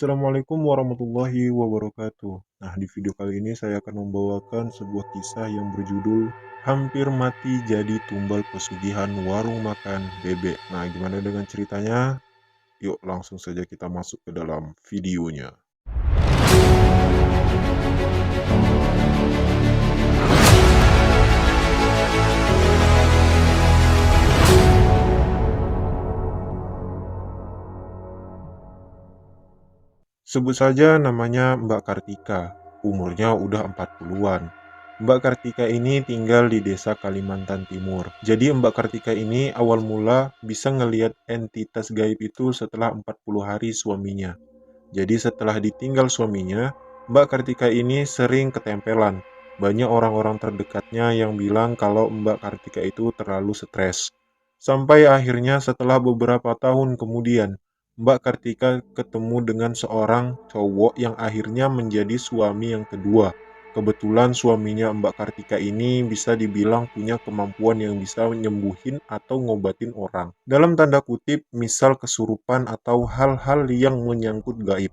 Assalamualaikum warahmatullahi wabarakatuh. Nah, di video kali ini saya akan membawakan sebuah kisah yang berjudul Hampir Mati Jadi Tumbal Pesugihan Warung Makan Bebek. Nah, gimana dengan ceritanya? Yuk, langsung saja kita masuk ke dalam videonya. Sebut saja namanya Mbak Kartika. Umurnya udah 40-an. Mbak Kartika ini tinggal di desa Kalimantan Timur. Jadi Mbak Kartika ini awal mula bisa ngelihat entitas gaib itu setelah 40 hari suaminya. Jadi setelah ditinggal suaminya, Mbak Kartika ini sering ketempelan. Banyak orang-orang terdekatnya yang bilang kalau Mbak Kartika itu terlalu stres. Sampai akhirnya setelah beberapa tahun kemudian, Mbak Kartika ketemu dengan seorang cowok yang akhirnya menjadi suami yang kedua. Kebetulan suaminya Mbak Kartika ini bisa dibilang punya kemampuan yang bisa menyembuhin atau ngobatin orang. Dalam tanda kutip, misal kesurupan atau hal-hal yang menyangkut gaib.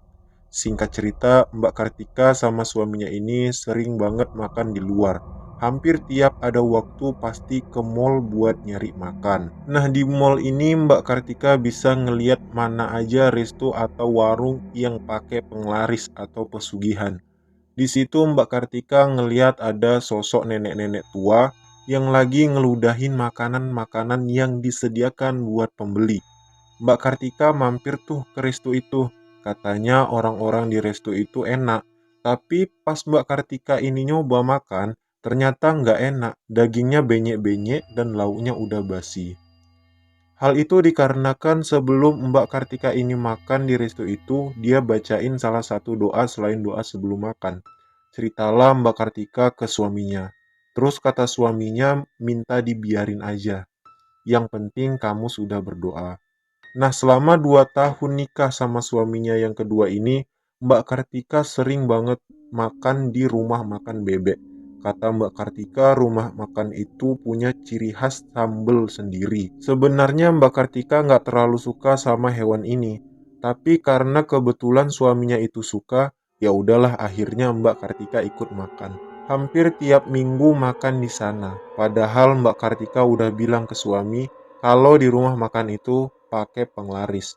Singkat cerita, Mbak Kartika sama suaminya ini sering banget makan di luar. Hampir tiap ada waktu pasti ke mall buat nyari makan. Nah, di mall ini Mbak Kartika bisa ngeliat mana aja resto atau warung yang pakai penglaris atau pesugihan. Di situ Mbak Kartika ngeliat ada sosok nenek-nenek tua yang lagi ngeludahin makanan-makanan yang disediakan buat pembeli. Mbak Kartika mampir tuh ke resto itu. Katanya orang-orang di resto itu enak. Tapi pas Mbak Kartika ini nyoba makan, ternyata nggak enak. Dagingnya benyek-benyek dan lauknya udah basi. Hal itu dikarenakan sebelum Mbak Kartika ini makan di resto itu, dia bacain salah satu doa selain doa sebelum makan. Ceritalah Mbak Kartika ke suaminya. Terus kata suaminya minta dibiarin aja. Yang penting kamu sudah berdoa. Nah, selama 2 tahun nikah sama suaminya yang kedua ini, Mbak Kartika sering banget makan di rumah makan bebek. Kata Mbak Kartika, rumah makan itu punya ciri khas sambal sendiri. Sebenarnya Mbak Kartika nggak terlalu suka sama hewan ini, tapi karena kebetulan suaminya itu suka, ya udahlah akhirnya Mbak Kartika ikut makan. Hampir tiap minggu makan di sana. Padahal Mbak Kartika udah bilang ke suami kalau di rumah makan itu pakai penglaris.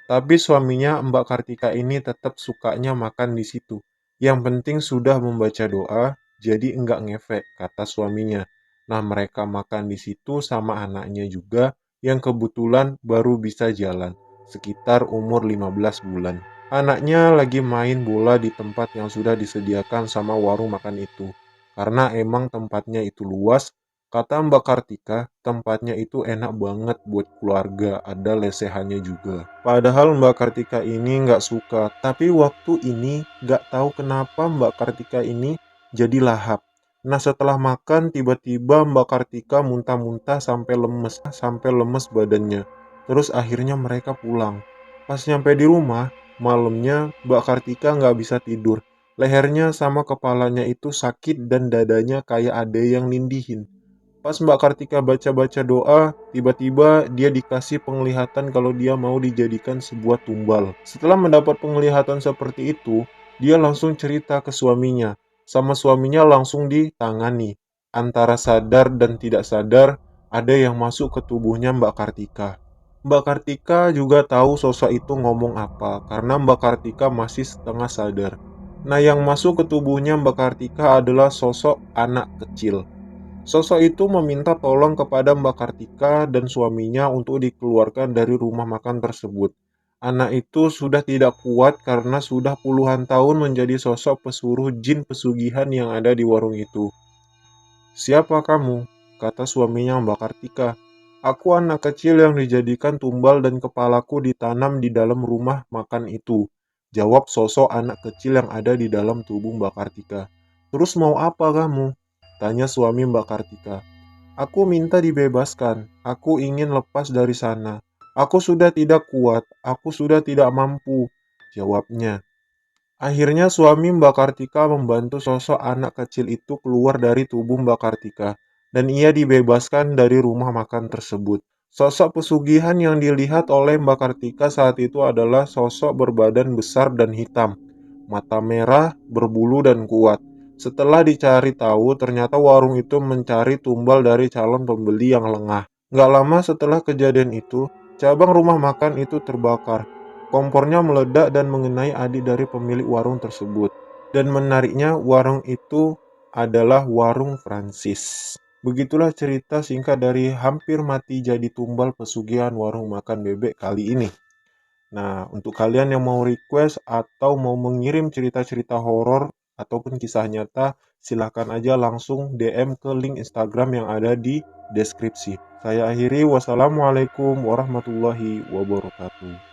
Tapi suaminya Mbak Kartika ini tetap sukanya makan di situ. Yang penting sudah membaca doa, jadi enggak ngefek, kata suaminya. Nah, mereka makan di situ sama anaknya juga yang kebetulan baru bisa jalan, sekitar umur 15 bulan. Anaknya lagi main bola di tempat yang sudah disediakan sama warung makan itu. Karena emang tempatnya itu luas, kata Mbak Kartika, tempatnya itu enak banget buat keluarga, ada lesehannya juga. Padahal Mbak Kartika ini nggak suka, tapi waktu ini nggak tahu kenapa Mbak Kartika ini jadi lahap. Nah, setelah makan tiba-tiba Mbak Kartika muntah-muntah sampai lemes badannya. Terus akhirnya mereka pulang. Pas nyampe di rumah, malamnya Mbak Kartika nggak bisa tidur. Lehernya sama kepalanya itu sakit dan dadanya kayak ada yang nindihin. Pas Mbak Kartika baca-baca doa, tiba-tiba dia dikasih penglihatan kalau dia mau dijadikan sebuah tumbal. Setelah mendapat penglihatan seperti itu, dia langsung cerita ke suaminya. Sama suaminya langsung ditangani. Antara sadar dan tidak sadar, ada yang masuk ke tubuhnya Mbak Kartika. Mbak Kartika juga tahu sosok itu ngomong apa, karena Mbak Kartika masih setengah sadar. Nah, yang masuk ke tubuhnya Mbak Kartika adalah sosok anak kecil. Sosok itu meminta tolong kepada Mbak Kartika dan suaminya untuk dikeluarkan dari rumah makan tersebut. Anak itu sudah tidak kuat karena sudah puluhan tahun menjadi sosok pesuruh jin pesugihan yang ada di warung itu. "Siapa kamu?" kata suaminya Mbak Kartika. "Aku anak kecil yang dijadikan tumbal dan kepalaku ditanam di dalam rumah makan itu," jawab sosok anak kecil yang ada di dalam tubuh Mbak Kartika. "Terus mau apa kamu?" tanya suami Mbak Kartika. "Aku minta dibebaskan. Aku ingin lepas dari sana. Aku sudah tidak kuat. Aku sudah tidak mampu," jawabnya. Akhirnya suami Mbak Kartika membantu sosok anak kecil itu keluar dari tubuh Mbak Kartika dan ia dibebaskan dari rumah makan tersebut. Sosok pesugihan yang dilihat oleh Mbak Kartika saat itu adalah sosok berbadan besar dan hitam, mata merah, berbulu dan kuat. Setelah dicari tahu, ternyata warung itu mencari tumbal dari calon pembeli yang lengah. Nggak lama setelah kejadian itu, cabang rumah makan itu terbakar. Kompornya meledak dan mengenai adik dari pemilik warung tersebut. Dan menariknya, warung itu adalah warung Francis. Begitulah cerita singkat dari hampir mati jadi tumbal pesugihan warung makan bebek kali ini. Nah, untuk kalian yang mau request atau mau mengirim cerita-cerita horor ataupun kisah nyata, silahkan aja langsung DM ke link Instagram yang ada di deskripsi. Saya akhiri, wassalamualaikum warahmatullahi wabarakatuh.